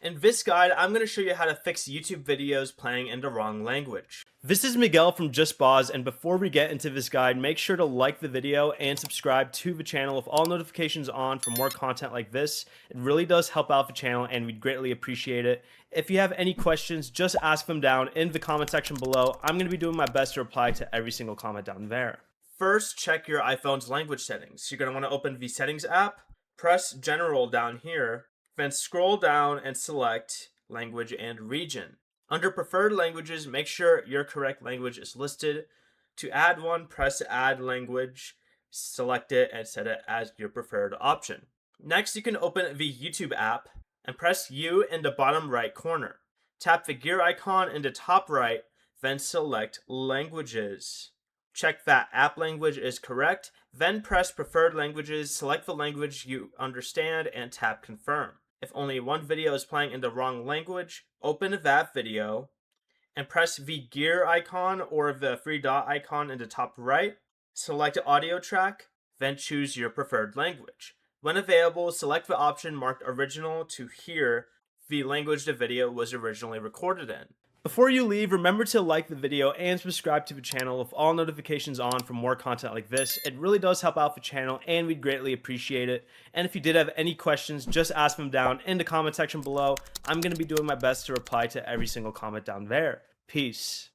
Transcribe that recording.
In this guide, I'm going to show you how to fix YouTube videos playing in the wrong language. This is Miguel from Just Pause, and before we get into this guide, make sure to like the video and subscribe to the channel with all notifications on for more content like this. It really does help out the channel and we'd greatly appreciate it. If you have any questions, just ask them down in the comment section below. I'm going to be doing my best to reply to every single comment down there. First, check your iPhone's language settings. You're going to want to open the Settings app, press General down here, then scroll down and select Language and Region. Under Preferred Languages, make sure your correct language is listed. To add one, press Add Language, select it, and set it as your preferred option. Next, you can open the YouTube app and press U in the bottom right corner. Tap the gear icon in the top right, then select Languages. Check that app language is correct, then press Preferred Languages, select the language you understand, and tap Confirm. If only one video is playing in the wrong language, open that video and press the gear icon or the three dot icon in the top right, select audio track, then choose your preferred language. When available, select the option marked Original to hear the language the video was originally recorded in. Before you leave, remember to like the video and subscribe to the channel with all notifications on for more content like this. It really does help out the channel and we'd greatly appreciate it. And if you did have any questions, just ask them down in the comment section below. I'm going to be doing my best to reply to every single comment down there. Peace.